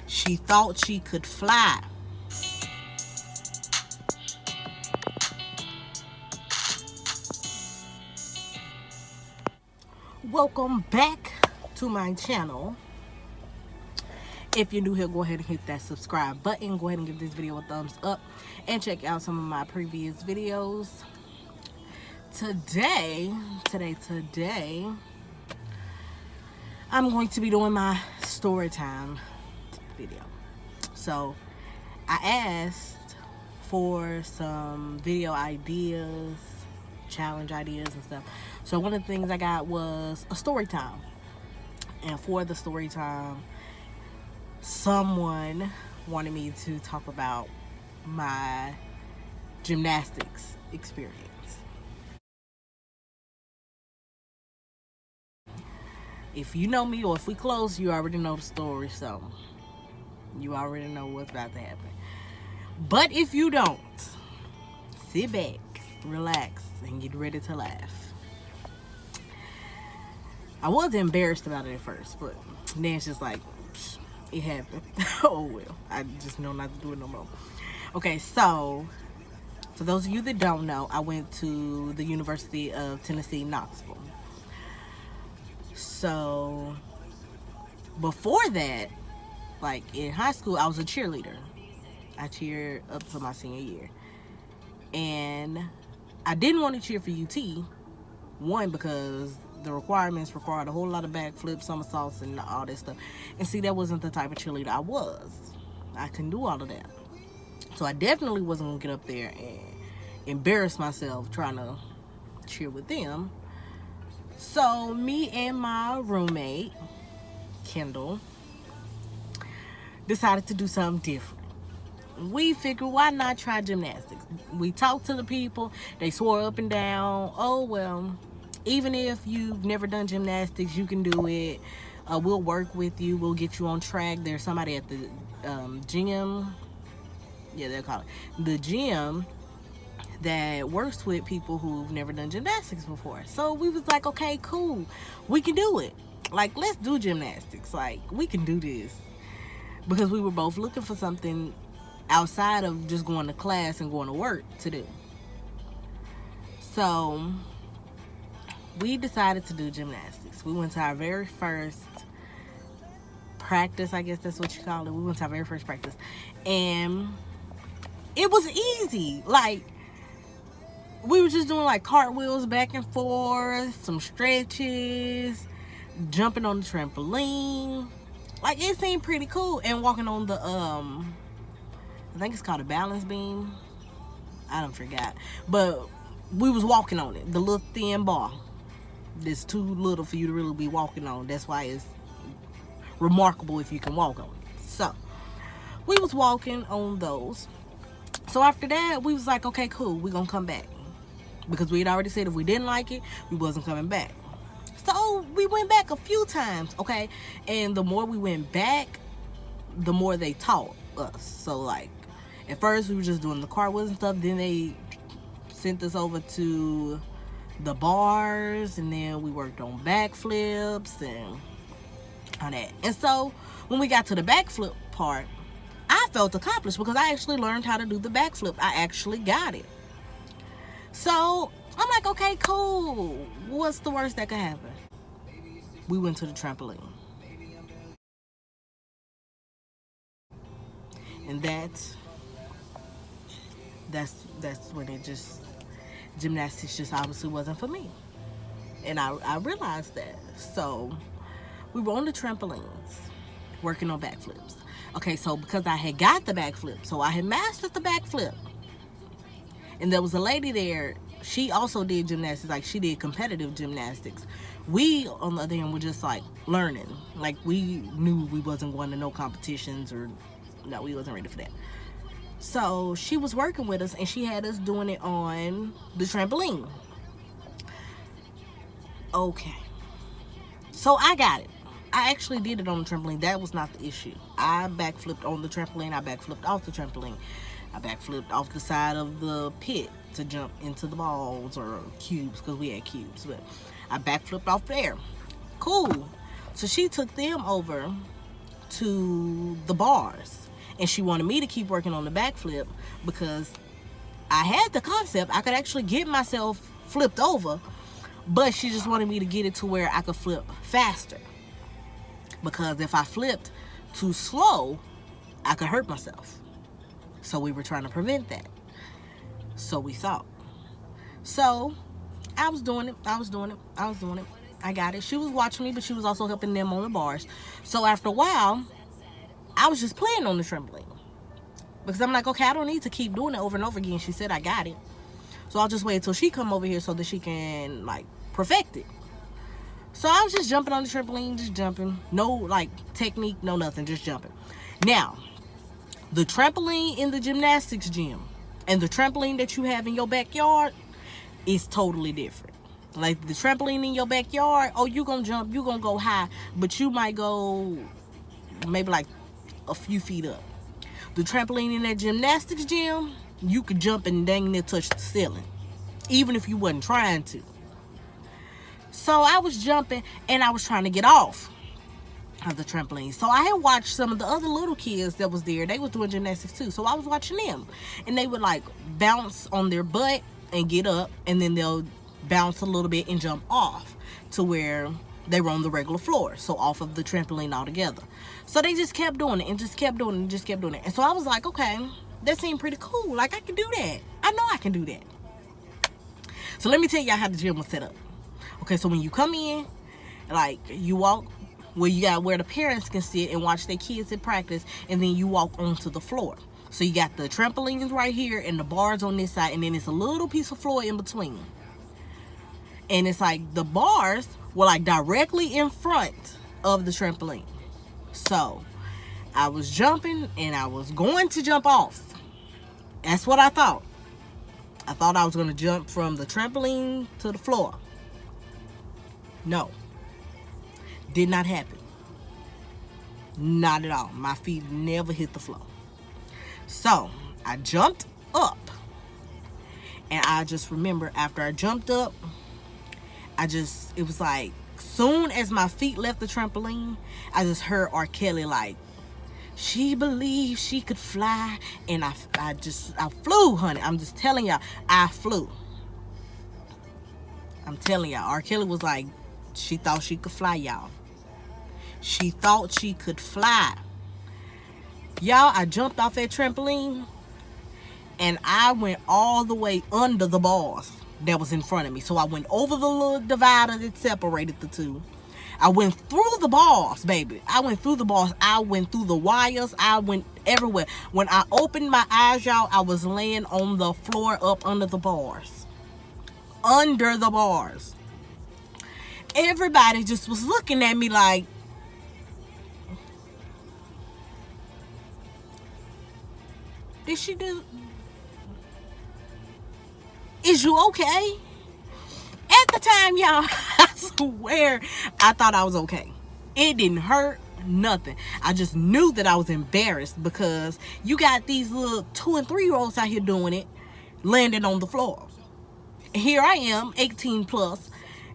She thought she could fly. Welcome back to my channel. If you're new here, go ahead and hit that subscribe button. Go ahead and give this video a thumbs up and check out some of my previous videos. Today, I'm going to be doing my story time video. So I asked for some video ideas, challenge ideas and stuff. So one of the things I got was a story time. And for the story time, someone wanted me to talk about my gymnastics experience. If you know me or if we close, you already know the story, so you already know what's about to happen. But if you don't, sit back, relax, and get ready to laugh. I was embarrassed about it at first, but then it's just like, it happened. Oh well, I just know not to do it no more. Okay, so for those of you that don't know, I went to the University of Tennessee, Knoxville. So before that, like in high school, I was a cheerleader. I cheered up to my senior year. And I didn't want to cheer for UT. One, because the requirements required a whole lot of backflips, somersaults, and all that stuff. And see, that wasn't the type of cheerleader I was. I couldn't do all of that. So I definitely wasn't going to get up there and embarrass myself trying to cheer with them. So me and my roommate, Kendall, decided to do something different. We figured, why not try gymnastics? We talked to the people. They swore up and down, oh well, even if you've never done gymnastics, you can do it. We'll work with you. We'll get you on track. There's somebody at the gym. Yeah, they'll call it the gym that works with people who've never done gymnastics before. So we was like, okay, cool. We can do it. Like, let's do gymnastics. Like, we can do this. Because we were both looking for something outside of just going to class and going to work to do. So we decided to do gymnastics. We went to our very first practice, I guess that's what you call it. We went to our very first practice. And it was easy. Like, we were just doing like cartwheels back and forth, some stretches, jumping on the trampoline. Like, it seemed pretty cool. And walking on the, I think it's called a balance beam. I don't forgot. But we was walking on it. The little thin bar. It's too little for you to really be walking on. That's why it's remarkable if you can walk on it. So, we was walking on those. So after that, we was like, okay, cool. We're going to come back. Because we had already said if we didn't like it, we wasn't coming back. So we went back a few times, okay? And the more we went back, the more they taught us. So like, at first we were just doing the cartwheels and stuff. Then they sent us over to the bars. And then we worked on backflips and all that. And so when we got to the backflip part, I felt accomplished because I actually learned how to do the backflip. I actually got it. So I'm like, okay, cool. What's the worst that could happen? We went to the trampoline. And that's when it just, gymnastics just obviously wasn't for me. And I realized that. So we were on the trampolines, working on backflips. Okay, so because I had got the backflip, so I had mastered the backflip. And there was a lady there, she also did gymnastics, like she did competitive gymnastics. We, on the other hand, were just like learning. Like, we knew we wasn't going to no competitions, or no, we wasn't ready for that. So she was working with us and she had us doing it on the trampoline. Okay. So I got it. I actually did it on the trampoline. That was not the issue. I backflipped on the trampoline. I backflipped off the trampoline. I backflipped off the side of the pit to jump into the balls or cubes, because we had cubes. But I backflipped off there. Cool. So she took them over to the bars. And she wanted me to keep working on the backflip because I had the concept. I could actually get myself flipped over, but she just wanted me to get it to where I could flip faster. Because if I flipped too slow, I could hurt myself. So we were trying to prevent that. So we thought. So I was doing it. I got it. She was watching me, but she was also helping them on the bars. So after a while, I was just playing on the trampoline. Because I'm like, okay, I don't need to keep doing it over and over again. She said I got it. So I'll just wait until she come over here so that she can, like, perfect it. So I was just jumping on the trampoline, just jumping. No, like, technique, no nothing, just jumping. Now, the trampoline in the gymnastics gym and the trampoline that you have in your backyard is totally different. Like, the trampoline in your backyard, oh, you gonna jump, you gonna go high, but you might go maybe like a few feet up. The trampoline in that gymnastics gym, you could jump and dang near touch the ceiling, even if you wasn't trying to. So I was jumping and I was trying to get off of the trampoline. So I had watched some of the other little kids that was there. They was doing gymnastics too. So I was watching them, and they would like bounce on their butt and get up, and then they'll bounce a little bit and jump off to where they were on the regular floor, so off of the trampoline altogether. So they just kept doing it and just kept doing it and just kept doing it. And so I was like, okay, that seemed pretty cool. Like, I can do that. I know I can do that. So let me tell y'all how the gym was set up. Okay, so when you come in, like, you walk where the parents can sit and watch their kids at practice, and then you walk onto the floor. So you got the trampolines right here and the bars on this side, and then it's a little piece of floor in between. And it's like the bars were like directly in front of the trampoline. So I was jumping and I was going to jump off. That's what I thought. I thought I was going to jump from the trampoline to the floor. No. Did not happen. Not at all. My feet never hit the floor. So I jumped up. And I just remember after I jumped up, it was like, soon as my feet left the trampoline, I just heard R. Kelly like, she believed she could fly. And I flew, honey. I'm just telling y'all, I flew. I'm telling y'all, R. Kelly was like, she thought she could fly, y'all. She thought she could fly. Y'all, I jumped off that trampoline and I went all the way under the bars that was in front of me. So I went over the little divider that separated the two. I went through the bars, baby. I went through the bars. I went through the wires. I went everywhere. When I opened my eyes, y'all, I was laying on the floor up under the bars. Under the bars. Everybody just was looking at me like, did she do? Is you okay? At the time, y'all, I swear, I thought I was okay. It didn't hurt, nothing. I just knew that I was embarrassed because you got these little 2 and 3-year-olds out here doing it, landing on the floor. Here I am, 18 plus,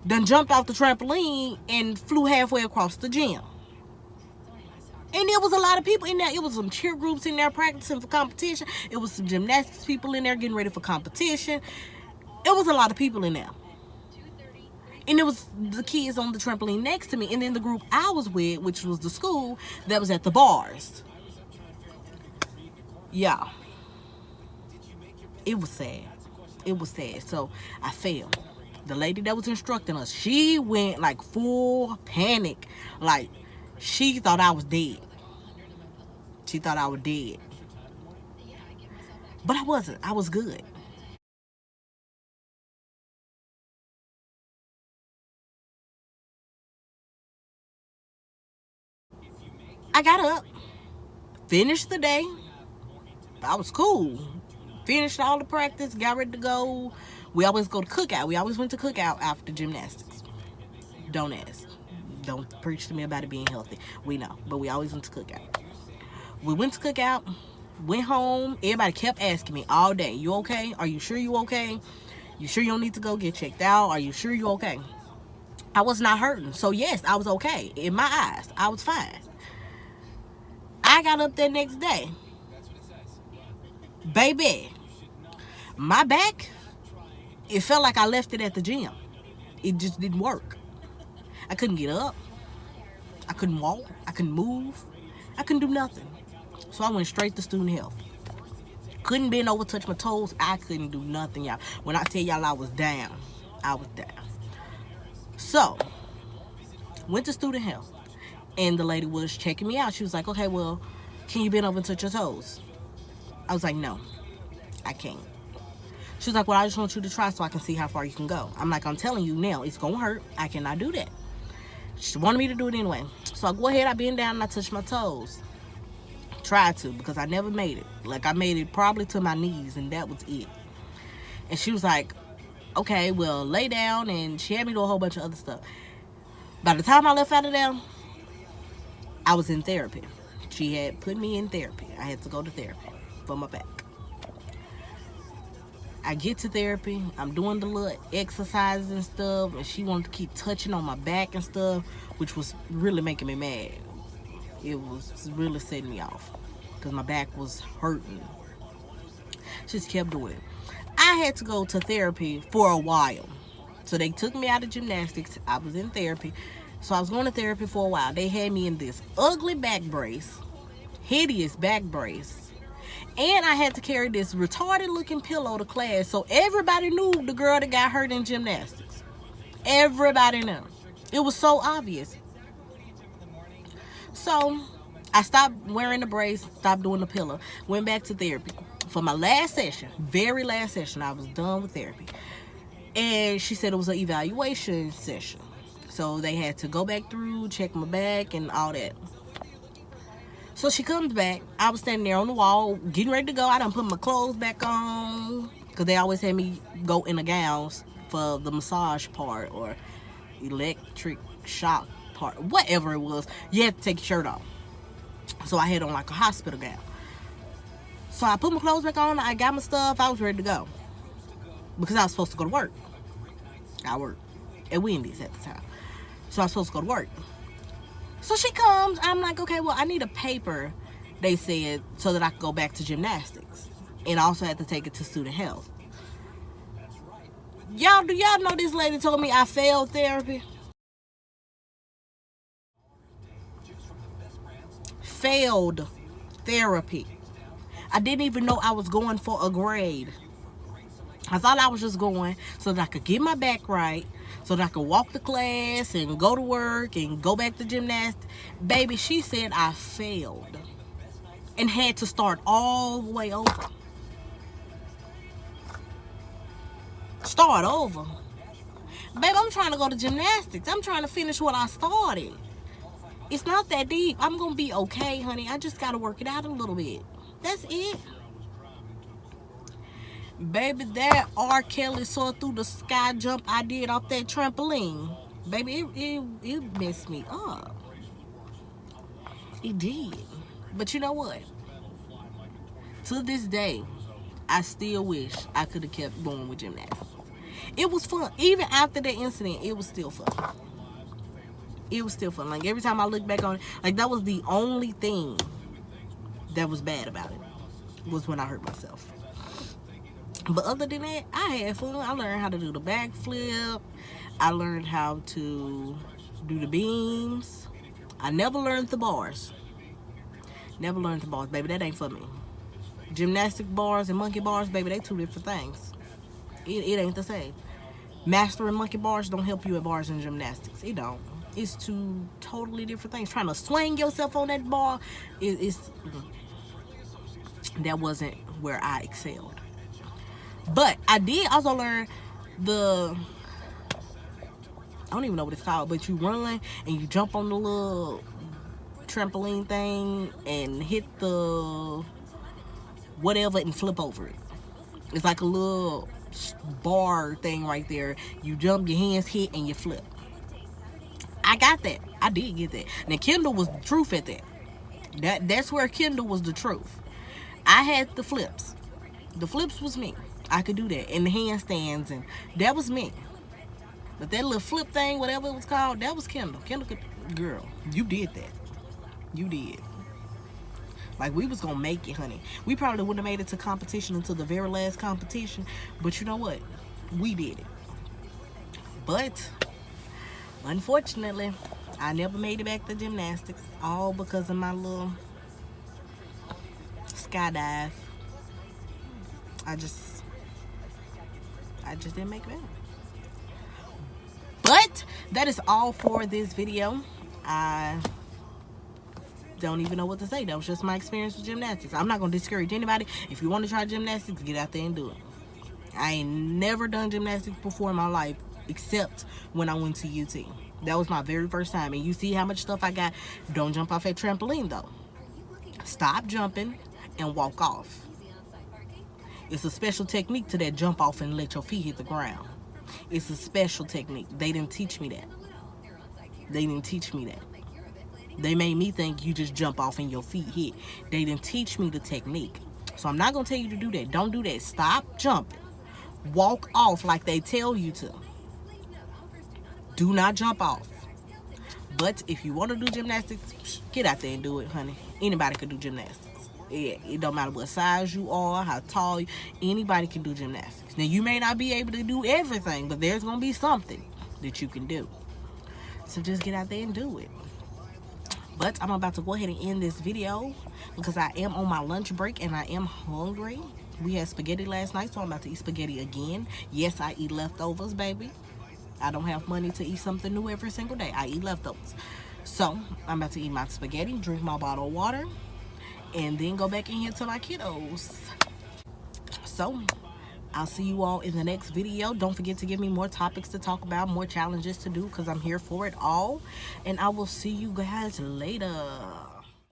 done jumped off the trampoline and flew halfway across the gym. And there was a lot of people in there. It was some cheer groups in there practicing for competition. It was some gymnastics people in there getting ready for competition. It was a lot of people in there. And it was the kids on the trampoline next to me. And then the group I was with, which was the school, that was at the bars. Yeah. It was sad. It was sad. So I fell. The lady that was instructing us, she went like full panic. Like, she thought I was dead. She thought I was dead. But I wasn't. I was good. I got up, finished the day. I was cool. Finished all the practice, got ready to go. We always go to cookout. We always went to cookout after gymnastics. Don't ask. Don't preach to me about it being healthy. We know, but we always went to cookout. We went to cookout, went home. Everybody kept asking me all day, you okay? Are you sure you okay? You sure you don't need to go get checked out? Are you sure you okay? I was not hurting. So yes, I was okay. In my eyes, I was fine. I got up that next day. Baby, my back, it felt like I left it at the gym. It just didn't work. I couldn't get up. I couldn't walk. I couldn't move. I couldn't do nothing. So I went straight to student health. Couldn't bend over, touch my toes. I couldn't do nothing, y'all. When I tell y'all I was down, I was down. So, went to student health. And the lady was checking me out. She was like, okay, well, can you bend over and touch your toes? I was like, no, I can't. She was like, well, I just want you to try so I can see how far you can go. I'm like, I'm telling you now, it's going to hurt. I cannot do that. She wanted me to do it anyway. So I go ahead, I bend down and I touch my toes. Tried to, because I never made it. Like, I made it probably to my knees, and that was it. And she was like, okay, well, lay down, and she had me do a whole bunch of other stuff. By the time I left out of there, I was in therapy. She had put me in therapy. I had to go to therapy for my back. I get to therapy, I'm doing the little exercises and stuff, and she wanted to keep touching on my back and stuff, which was really making me mad. It was really setting me off, because my back was hurting. She just kept doing it. I had to go to therapy for a while. So they took me out of gymnastics. I was in therapy. So I was going to therapy for a while. They had me in this ugly back brace, hideous back brace. And I had to carry this retarded looking pillow to class. So everybody knew the girl that got hurt in gymnastics. Everybody knew. It was so obvious. So I stopped wearing the brace, stopped doing the pillow, went back to therapy. For my last session, very last session, I was done with therapy. And she said it was an evaluation session. So they had to go back through, check my back and all that. So she comes back. I was standing there on the wall, getting ready to go. I done put my clothes back on, because they always had me go in a gown for the massage part or electric shock part, whatever it was. You had to take your shirt off. So I had on like a hospital gown. So I put my clothes back on. I got my stuff. I was ready to go, because I was supposed to go to work. I worked at Wendy's at the time. So I was supposed to go to work. So she comes, I'm like, okay, well, I need a paper, they said, so that I could go back to gymnastics. And I also had to take it to student health. Do y'all know this lady told me I failed therapy? Failed therapy. I didn't even know I was going for a grade. I thought I was just going so that I could get my back right, so that I could walk to class and go to work and go back to gymnastics. Baby, she said I failed and had to start all the way over. Start over. Baby, I'm trying to go to gymnastics. I'm trying to finish what I started. It's not that deep. I'm going to be okay, honey. I just got to work it out a little bit. That's it. Baby, that R. Kelly saw through the sky jump I did off that trampoline. Baby, it messed me up. It did. But you know what? To this day, I still wish I could have kept going with gymnastics. It was fun. Even after that incident, it was still fun. It was still fun. Like, every time I look back on it, like, that was the only thing that was bad about it, was when I hurt myself. But other than that, I had fun. I learned how to do the backflip. I learned how to do the beams. I never learned the bars. Never learned the bars, baby. That ain't for me. Gymnastic bars and monkey bars, baby, they two different things. It ain't the same. Mastering monkey bars don't help you at bars and gymnastics. It don't. It's two totally different things. Trying to swing yourself on that bar, that wasn't where I excelled. But I did also learn I don't even know what it's called, but you run and you jump on the little trampoline thing and hit the whatever and flip over it. It's like a little bar thing right there. You jump, your hands hit, and you flip. I got that. I did get that. Now, Kendall was the truth at that. That's where Kendall was the truth. I had the flips. The flips was me. I could do that. And the handstands, and that was me. But that little flip thing, whatever it was called, that was Kendall. Kendall could, girl, you did that. You did. Like, we was gonna make it, honey. We probably wouldn't have made it to competition until the very last competition, but you know what? We did it. But unfortunately, I never made it back to gymnastics, all because of my little skydive. I just didn't make it back. But that is all for this video. I don't even know what to say. That was just my experience with gymnastics. I'm not gonna discourage anybody. If you want to try gymnastics, get out there and do it. I ain't never done gymnastics before in my life, except when I went to UT. That was my very first time. And you see how much stuff I got. Don't jump off that trampoline though. Stop jumping and walk off. It's a special technique to that jump off and let your feet hit the ground. It's a special technique. They didn't teach me that. They didn't teach me that. They made me think you just jump off and your feet hit. They didn't teach me the technique. So I'm not going to tell you to do that. Don't do that. Stop jumping. Walk off like they tell you to. Do not jump off. But if you want to do gymnastics, get out there and do it, honey. Anybody can do gymnastics. Yeah, it don't matter what size you are, how tall you, anybody can do gymnastics. Now, you may not be able to do everything, but there's going to be something that you can do. So just get out there and do it. But I'm about to go ahead and end this video because I am on my lunch break and I am hungry. We had spaghetti last night, so I'm about to eat spaghetti again. Yes, I eat leftovers, baby. I don't have money to eat something new every single day. I eat leftovers. So I'm about to eat my spaghetti, drink my bottle of water, and then go back in here to my kiddos. So I'll see you all in the next video. Don't forget to give me more topics to talk about, more challenges to do, because I'm here for it all. And I will see you guys later.